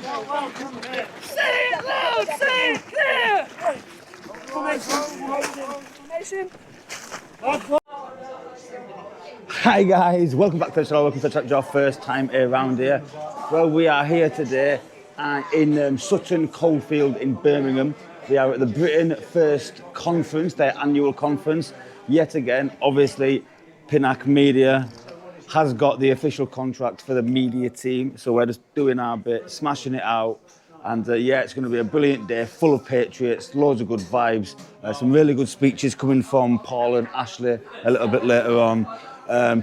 Say it loud, say it clear! Hi guys, welcome back to the channel, welcome to your first time around here. Well, we are here today in Sutton Coldfield in Birmingham. We are at the Britain First Conference, their annual conference. Yet again, obviously, Pinnack Media has got the official contract for the media team, so we're just doing our bit, smashing it out. And yeah, it's going to be a brilliant day, full of patriots, loads of good vibes, some really good speeches coming from Paul and Ashley a little bit later on.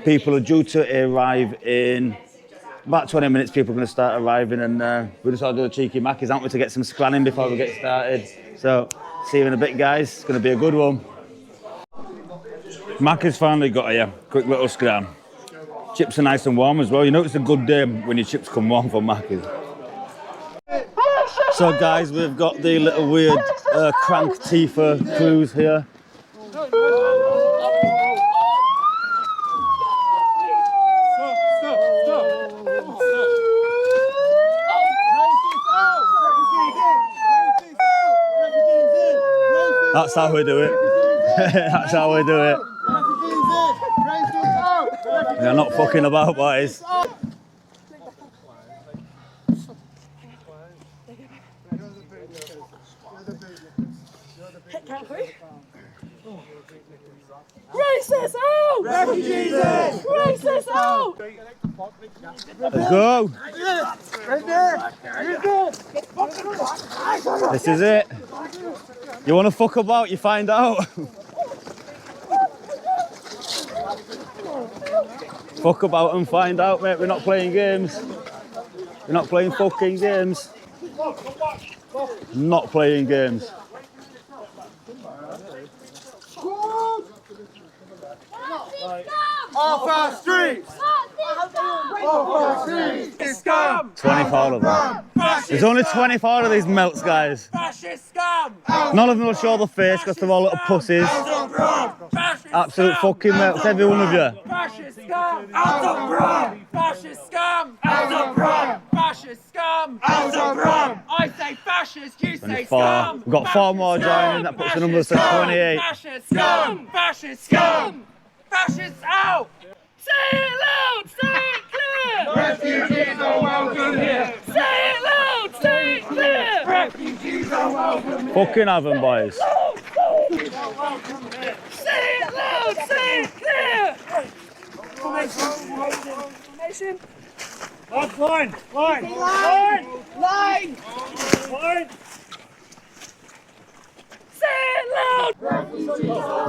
People are due to arrive in about 20 minutes. People are going to start arriving, and we just ought to do a cheeky Mackies, aren't we, to get some scranning before we get started. So, see you in a bit, guys. It's going to be a good one. Mackies finally got here. Quick little scran. Chips are nice and warm as well. You know it's a good day when your chips come warm for Mackies. So guys, we've got the little weird crank ANTIFA crews here. That's how we do it. That's how we do it. We're not fucking about, boys. Racist out! Refugees in! Racist out! Let's go! This is it. You want to fuck about, you find out. Fuck about and find out, mate. We're not playing games. We're not playing fucking games. Not playing games. Off our streets! Off our streets! Scum! 24 of them. There's only 24 of these melts, guys. Fascist scum! None of them will show the face because they're all little pussies. Absolute fucking melts, every one of you. Fascist scum! Out of Brum! Fascist scum! Out of Brum! Fascist scum! Out of Brum! I say fascist, you say 24. scum! We've got 4 more joining, that puts the numbers to 28. Fascist scum! Fascist scum! Fascists out! Say it loud! Say it clear! Refugees are welcome here! Say it loud! Say it clear! Refugees are welcome here! Fucking have them, boys. Say it loud! Say it clear! Information. Line! Say it loud! Refugees are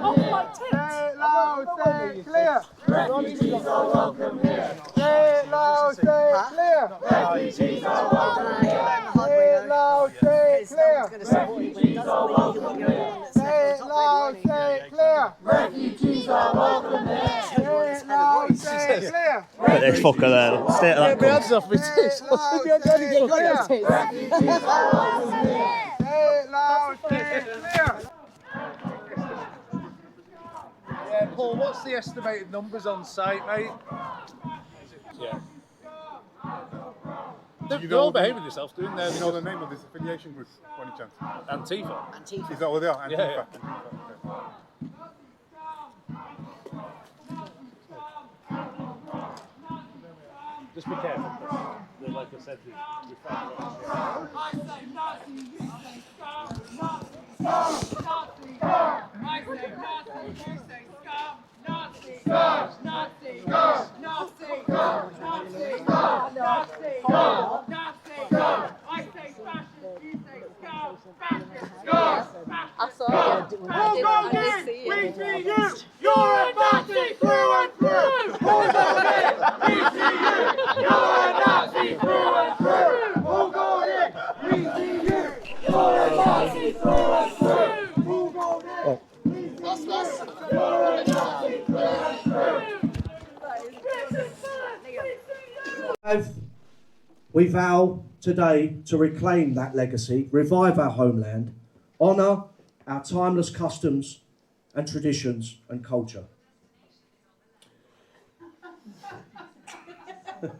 Oh my tits! Say it loud, say it clear! Refugees are welcome here! Say it loud, say it clear! Refugees are welcome here! Say it loud, say it clear! Refugees are welcome here! Say it loud, say it clear! Refugees are welcome here! Say it loud, say it clear! Look at this fucker there. Stay at that cunt. Off me tits. Refugees are welcome here! Say it loud, say it clear! Yeah, Paul, what's the estimated numbers on site, mate? Yeah. They're all behaving themselves, doing their... You know the name of this affiliation group, by any chance? Antifa. Is that what they are? Yeah, ANTIFA. Just be careful, because, like I said, we found out. I say Nazi, you say scum! Nazi! Nazi! I say Nazi, you say scum! Nazi! Nazi! Nazi! Nazi! Nazi! I say fascist, you say scum! Fascist scum! I saw it. I didn't see it. We see you! You're a Nazi through and through! All go in! We see you! You're a Nazi through and through! All go in! We see you! You're a Nazi through and through! All go in! We see you! You're a Nazi through and through! We vow today to reclaim that legacy, revive our homeland, honour our timeless customs and traditions and culture. You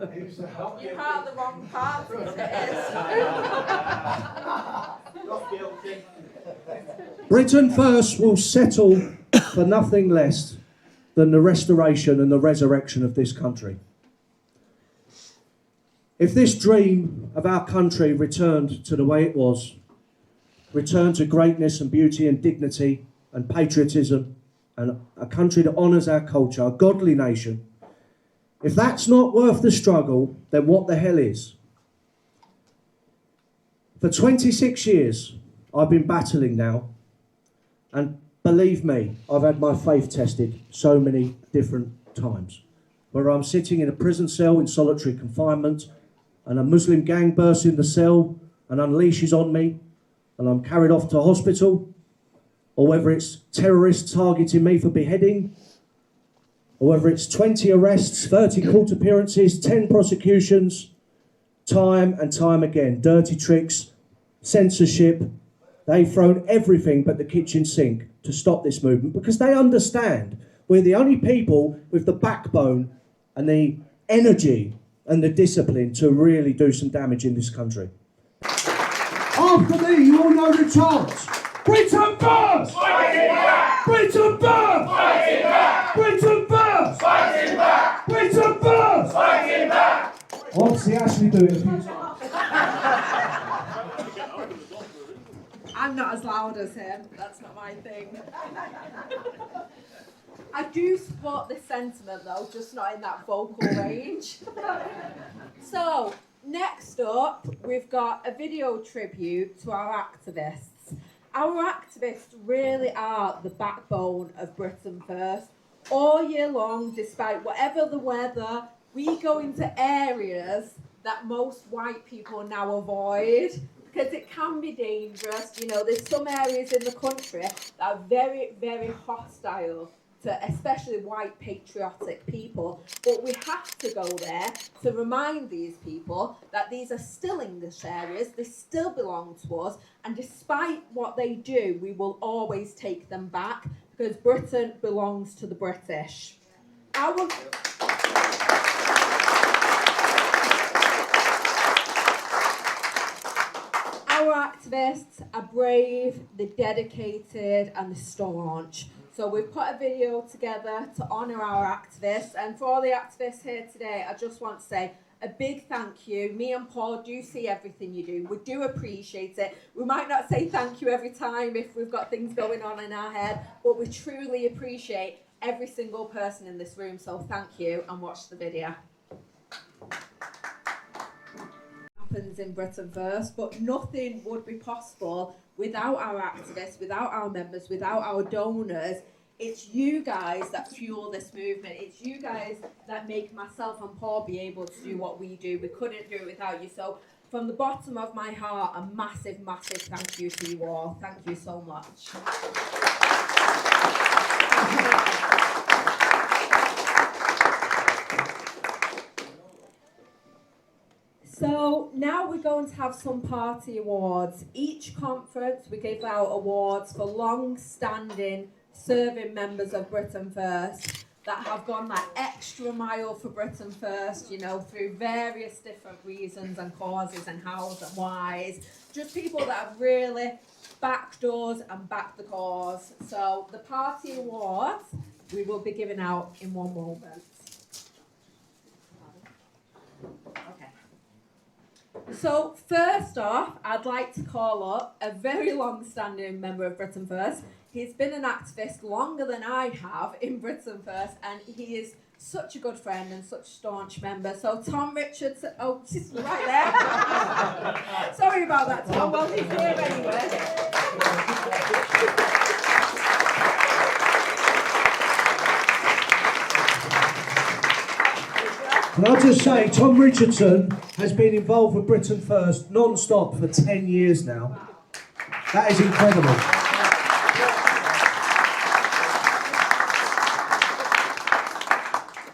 part the wrong party, it is. Britain First will settle for nothing less than the restoration and the resurrection of this country. If this dream of our country returned to the way it was, returned to greatness and beauty and dignity and patriotism, and a country that honours our culture, a godly nation, if that's not worth the struggle, then what the hell is? For 26 years, I've been battling now, and believe me, I've had my faith tested so many different times, where I'm sitting in a prison cell in solitary confinement, and a Muslim gang bursts in the cell and unleashes on me, and I'm carried off to hospital, or whether it's terrorists targeting me for beheading, or whether it's 20 arrests, 30 court appearances, 10 prosecutions, time and time again, dirty tricks, censorship. They've thrown everything but the kitchen sink to stop this movement because they understand we're the only people with the backbone and the energy and the discipline to really do some damage in this country. After me, you all know the chants. Britain First! Fighting back! Britain First! Fighting back! Britain First! Fighting back! Britain First! Fighting back! I want to see Ashley do it a few times. I'm not as loud as him. That's not my thing. I do support this sentiment though, just not in that vocal range. So, next up, we've got a video tribute to our activists. Our activists really are the backbone of Britain First. All year long, despite whatever the weather, we go into areas that most white people now avoid because it can be dangerous. You know, there's some areas in the country that are very, very hostile to especially white patriotic people, but we have to go there to remind these people that these are still English areas, they still belong to us, and despite what they do, we will always take them back because Britain belongs to the British. Our activists are brave, they're dedicated, and they're staunch. So we've put a video together to honour our activists, and for all the activists here today, I just want to say a big thank you. Me and Paul do see everything you do. We do appreciate it. We might not say thank you every time if we've got things going on in our head, but we truly appreciate every single person in this room. So thank you, and watch the video. Happens in Britain First, but nothing would be possible without our activists, without our members, without our donors. It's you guys that fuel this movement. It's you guys that make myself and Paul be able to do what we do. We couldn't do it without you. So from the bottom of my heart, a massive, massive thank you to you all. Thank you so much. So now we're going to have some party awards. Each conference we give out awards for long-standing serving members of Britain First that have gone that extra mile for Britain First, you know, through various different reasons and causes and hows and whys. Just people that have really backed us and backed the cause. So the party awards we will be giving out in one moment. So first off, I'd like to call up a very long-standing member of Britain First. He's been an activist longer than I have in Britain First, and he is such a good friend and such a staunch member. So Tom Richardson, oh, she's right there. Sorry about that, Tom. Well, he's here anyway. Can I just say, Tom Richardson has been involved with Britain First non-stop for 10 years now. That is incredible.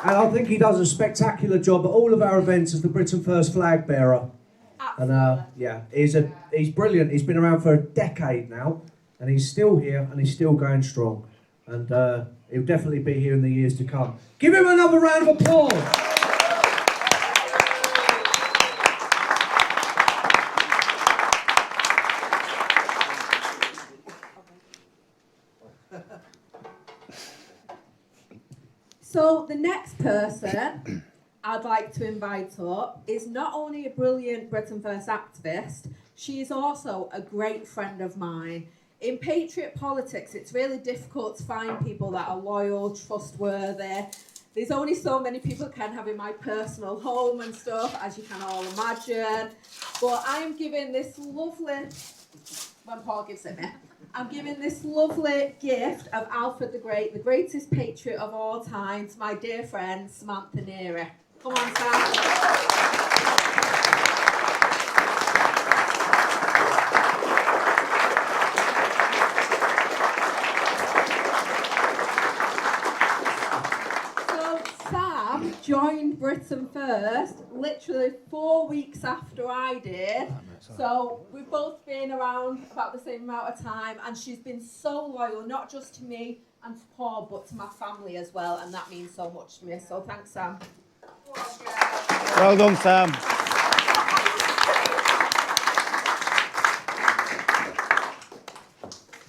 And I think he does a spectacular job at all of our events as the Britain First flag bearer. And yeah, he's brilliant. He's been around for a decade now, and he's still here and he's still going strong. And he'll definitely be here in the years to come. Give him another round of applause. So the next person I'd like to invite up is not only a brilliant Britain First activist, she is also a great friend of mine. In patriot politics, it's really difficult to find people that are loyal, trustworthy. There's only so many people I can have in my personal home and stuff, as you can all imagine. But I am giving this lovely, when Paul gives it me, I'm giving this lovely gift of Alfred the Great, the greatest patriot of all time, to my dear friend Samantha Neary. Come on, Sam. Joined Britain First literally 4 weeks after I did. So we've both been around about the same amount of time, and she's been so loyal, not just to me and to Paul, but to my family as well, and that means so much to me. So thanks, Sam. Well done, Sam.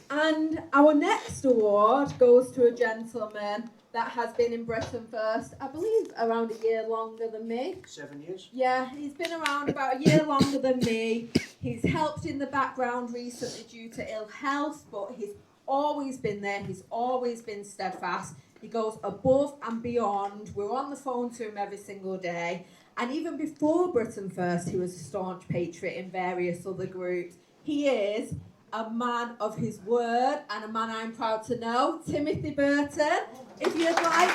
And our next award goes to a gentleman that has been in Britain First, I believe, around a year longer than me. 7 years? Yeah, he's been around about a year longer than me. He's helped in the background recently due to ill health, but he's always been there. He's always been steadfast. He goes above and beyond. We're on the phone to him every single day. And even before Britain First, he was a staunch patriot in various other groups. He is a man of his word and a man I'm proud to know, Timothy Burton. If you'd like.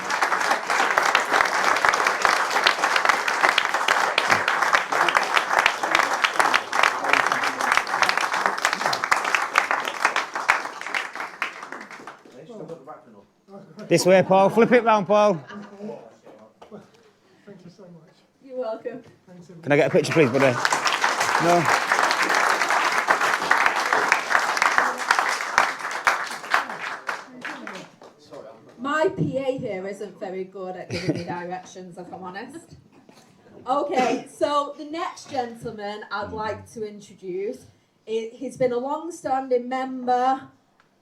This way, Paul. Flip it round, Paul. Thank you so much. You're welcome. Thanks, Can I get a picture, please, buddy? No? My PA here isn't very good at giving me directions, if I'm honest. Okay, so the next gentleman I'd like to introduce, he's been a long-standing member,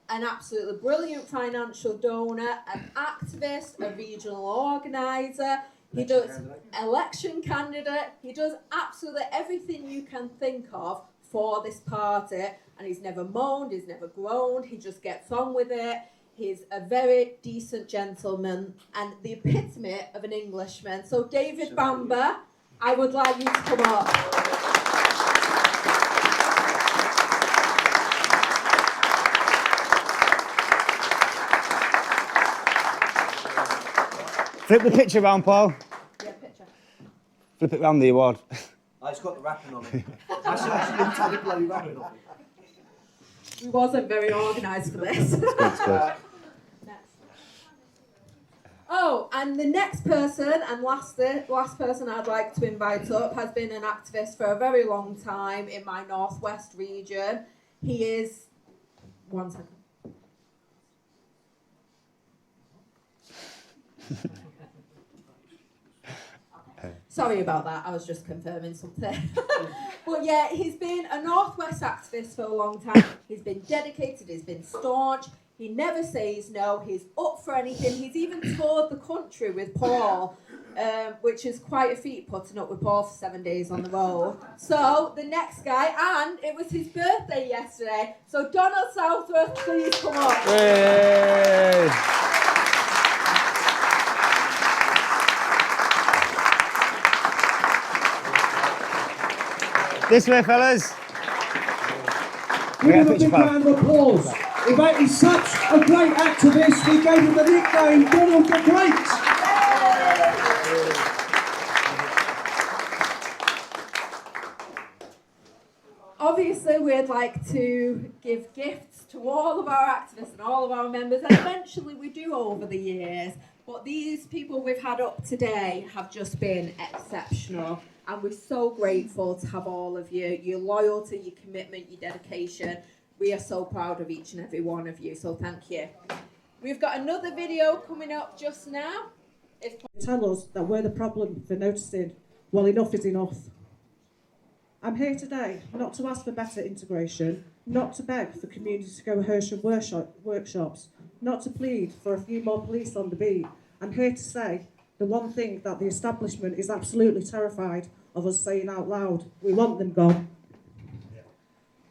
an absolutely brilliant financial donor, an activist, a regional organiser. He does election candidate. He does absolutely everything you can think of for this party, and he's never moaned, he's never groaned, he just gets on with it. He's a very decent gentleman and the epitome of an Englishman. So David Bamber, I would like you to come up. Flip the picture round, Paul. Yeah, picture. Flip it round the award. Oh, it's got the wrapping on it. Actually, looked at the bloody wrapping on it. We wasn't very organised for this. That's good. Oh, and the next person and last person I'd like to invite up has been an activist for a very long time in my northwest region. He is... One second. Sorry about that, I was just confirming something. But yeah, he's been a Northwest activist for a long time. He's been dedicated, he's been staunch. He never says no, he's up for anything. He's even toured the country with Paul, which is quite a feat, putting up with Paul for 7 days on the road. So, the next guy, and it was his birthday yesterday, so Donald Southworth, please come up. Hey. This way, fellas. Give him a big round of applause. In fact, he's such a great activist, we gave him the nickname Donald the Great. Obviously, we'd like to give gifts to all of our activists and all of our members, and eventually we do over the years. But these people we've had up today have just been exceptional, and we're so grateful to have all of you, your loyalty, your commitment, your dedication. We are so proud of each and every one of you, so thank you. We've got another video coming up just now. Tell us that we're the problem for noticing, well, enough is enough. I'm here today not to ask for better integration, not to beg for communities to go Hersham workshops, not to plead for a few more police on the beat, I'm here to say the one thing that the establishment is absolutely terrified of us saying out loud: we want them gone.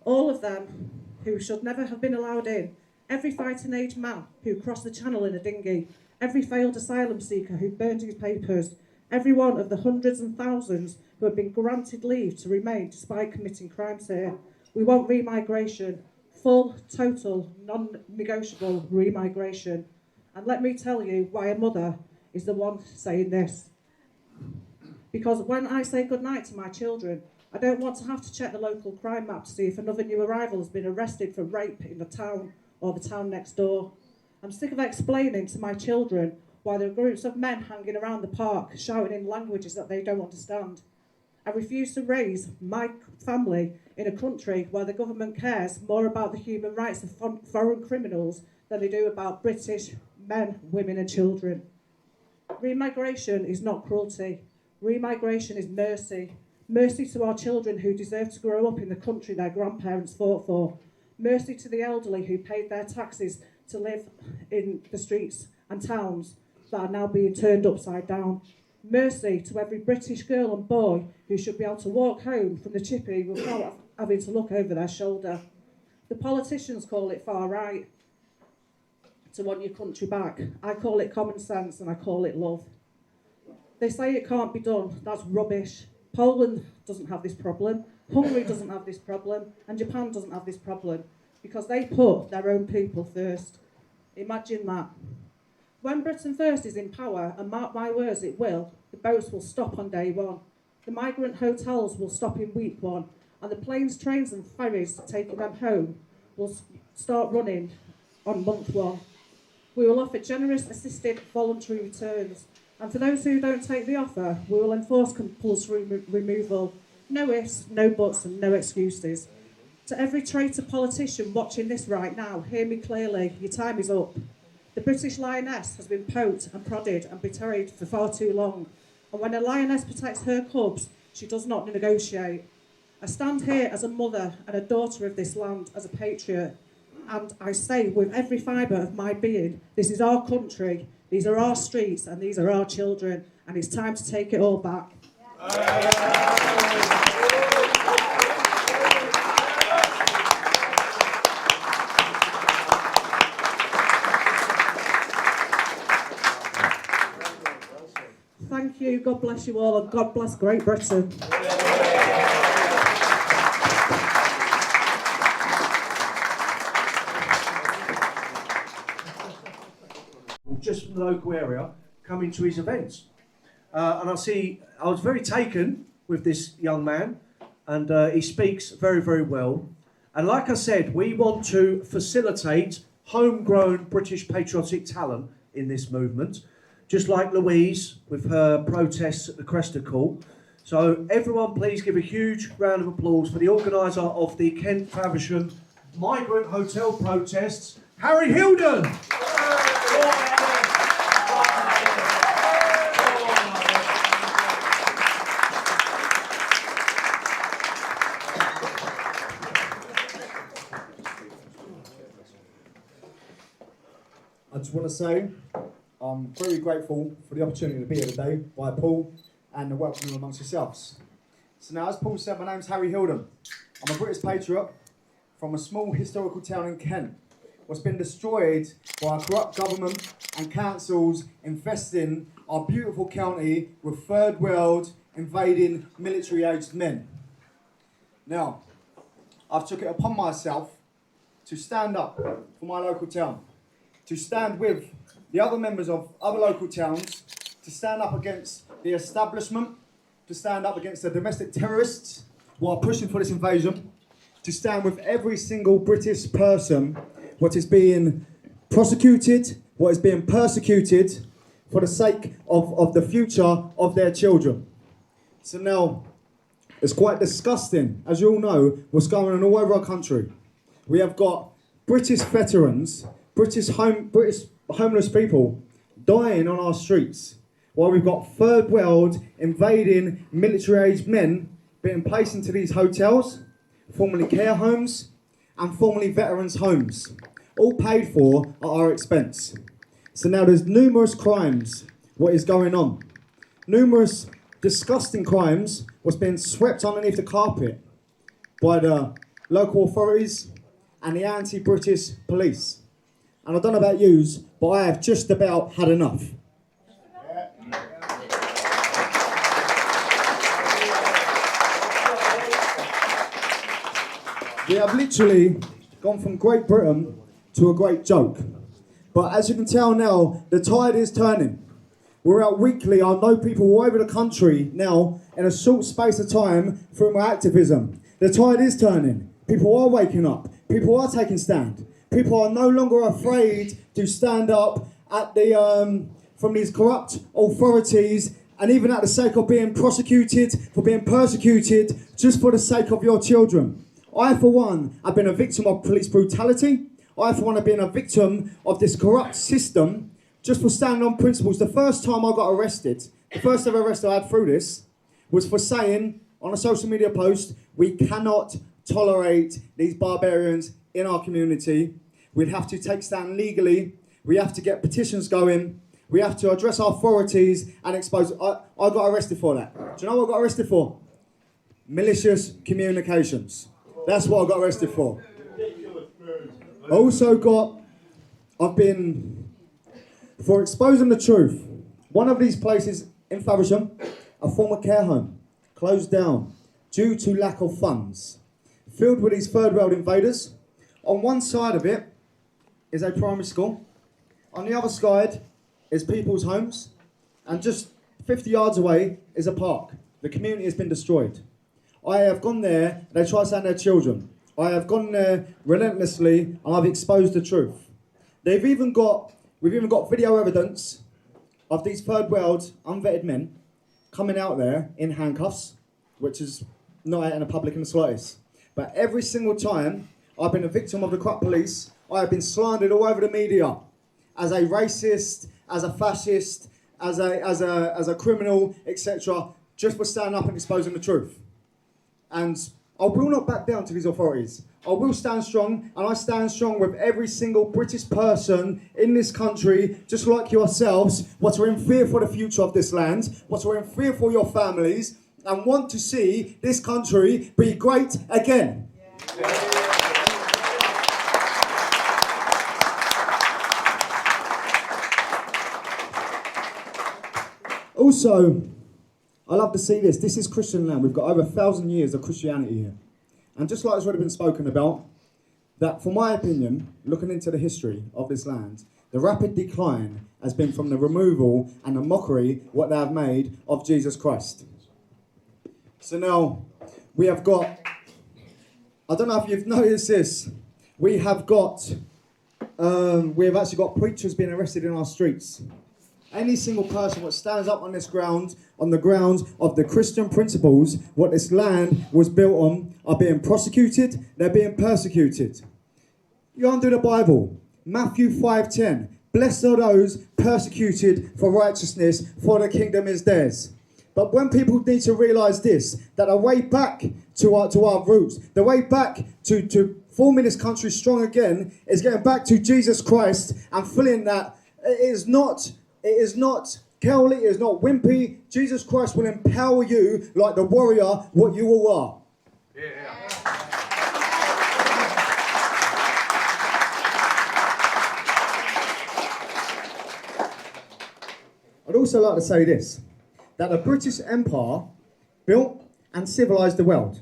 All of them who should never have been allowed in, every fighting age man who crossed the channel in a dinghy, every failed asylum seeker who burned his papers, every one of the hundreds and thousands who have been granted leave to remain despite committing crimes here. We want remigration, full, total, non-negotiable remigration. And let me tell you why a mother is the one saying this. Because when I say goodnight to my children, I don't want to have to check the local crime map to see if another new arrival has been arrested for rape in the town or the town next door. I'm sick of explaining to my children why there are groups of men hanging around the park shouting in languages that they don't understand. I refuse to raise my family in a country where the government cares more about the human rights of foreign criminals than they do about British men, women and children. Remigration is not cruelty. Remigration is mercy. Mercy to our children who deserve to grow up in the country their grandparents fought for. Mercy to the elderly who paid their taxes to live in the streets and towns that are now being turned upside down. Mercy to every British girl and boy who should be able to walk home from the chippy without having to look over their shoulder. The politicians call it far right, to want your country back. I call it common sense and I call it love. They say it can't be done. That's rubbish. Poland doesn't have this problem, Hungary doesn't have this problem, and Japan doesn't have this problem, because they put their own people first. Imagine that. When Britain First is in power, and mark my words, it will, the boats will stop on day one. The migrant hotels will stop in week one, and the planes, trains and ferries taking them home will start running on month one. We will offer generous assisted voluntary returns. And for those who don't take the offer, we will enforce compulsory removal. No ifs, no buts and no excuses. To every traitor politician watching this right now, hear me clearly, your time is up. The British lioness has been poked and prodded and betrayed for far too long. And when a lioness protects her cubs, she does not negotiate. I stand here as a mother and a daughter of this land, as a patriot. And I say with every fibre of my being, this is our country, these are our streets and these are our children, and it's time to take it all back. Thank you, God bless you all, and God bless Great Britain. Just from the local area coming to his events. And I was very taken with this young man, and he speaks very, very well. And like I said, we want to facilitate homegrown British patriotic talent in this movement, just like Louise with her protests at the Cresta Call. So everyone please give a huge round of applause for the organiser of the Kent Faversham migrant hotel protests, Harry Hilden. I just want to say I'm very grateful for the opportunity to be here today by Paul and the welcome amongst yourselves. So now, as Paul said, my name's Harry Hilden. I'm a British patriot from a small historical town in Kent, what's been destroyed by a corrupt government and councils infesting our beautiful county with third world invading military-aged men. Now, I've took it upon myself to stand up for my local town, to stand with the other members of other local towns, to stand up against the establishment, to stand up against the domestic terrorists while pushing for this invasion, to stand with every single British person what is being prosecuted, what is being persecuted for the sake of the future of their children. So now, it's quite disgusting, as you all know, what's going on all over our country. We have got British veterans, British homeless people dying on our streets, while we've got third world invading military-aged men being placed into these hotels, formerly care homes, and formerly veterans' homes, all paid for at our expense. So now there's numerous crimes, what is going on. Numerous disgusting crimes was being swept underneath the carpet by the local authorities and the anti-British police. And I don't know about yous, but I have just about had enough. We have literally gone from Great Britain to a great joke. But as you can tell now, the tide is turning. We're out weekly. I know people all over the country now in a short space of time through my activism. The tide is turning. People are waking up. People are taking stand. People are no longer afraid to stand up at the from these corrupt authorities, and even at the sake of being prosecuted, for being persecuted, just for the sake of your children. I, for one, have been a victim of police brutality. I, for one, have been a victim of this corrupt system just for standing on principles. The first time I got arrested, the first ever arrest I had through this, was for saying on a social media post, we cannot tolerate these barbarians in our community. We'd have to take stand legally. We have to get petitions going. We have to address our authorities and expose. I got arrested for that. Do you know what I got arrested for? Malicious communications. That's what I got arrested for. I've been for exposing the truth. One of these places in Faversham, a former care home, closed down due to lack of funds, filled with these third world invaders. On one side of it is a primary school. On the other side is people's homes. And just 50 yards away is a park. The community has been destroyed. I have gone there, they try to send their children. I have gone there relentlessly and I've exposed the truth. We've even got video evidence of these third world unvetted men coming out there in handcuffs, which is not out in the public in the slightest. But every single time I've been a victim of the corrupt police, I have been slandered all over the media as a racist, as a fascist, as a criminal, etc., just for standing up and exposing the truth. And I will not back down to these authorities. I will stand strong, and I stand strong with every single British person in this country, just like yourselves, what are in fear for the future of this land, what are in fear for your families, and want to see this country be great again. Yeah. Also, I love to see this. This is Christian land. We've got over 1,000 years of Christianity here. And just like it's already been spoken about, that for my opinion, looking into the history of this land, the rapid decline has been from the removal and the mockery what they have made of Jesus Christ. So now, we have got, I don't know if you've noticed this, we have actually got preachers being arrested in our streets. Any single person that stands up on this ground, on the grounds of the Christian principles, what this land was built on, are being prosecuted, they're being persecuted. You undo the Bible. Matthew 5:10. Blessed are those persecuted for righteousness, for the kingdom is theirs. But when people need to realise this, that the way back to our roots, the way back to forming this country strong again, is getting back to Jesus Christ and feeling that it is not cowardly, it is not wimpy. Jesus Christ will empower you like the warrior what you all are. Yeah. I'd also like to say this, that the British Empire built and civilised the world.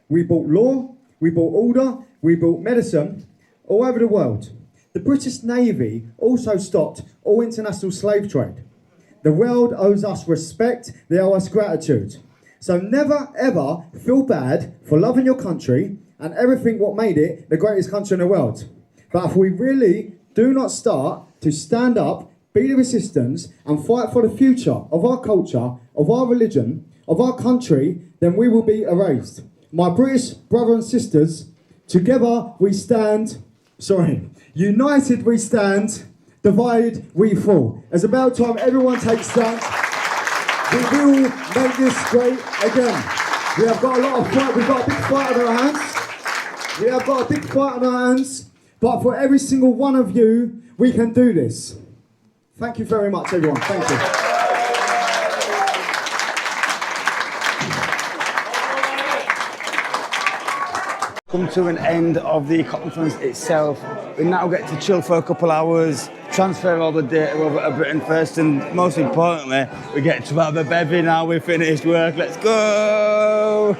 We brought law, we brought order, we brought medicine all over the world. The British Navy also stopped all international slave trade. The world owes us respect, they owe us gratitude. So never ever feel bad for loving your country and everything what made it the greatest country in the world. But if we really do not start to stand up, be the resistance and fight for the future of our culture, of our religion, of our country, then we will be erased. My British brothers and sisters, together we stand, united we stand, divided we fall. It's about time everyone takes stand. We will make this great again. We have got a lot of fight, we've got a big fight on our hands. But for every single one of you, we can do this. Thank you very much, everyone. Thank you. Come to an end of the conference itself. We now get to chill for a couple hours, transfer all the data over to Britain first, and most importantly, we get to have a bevy now we've finished work. Let's go!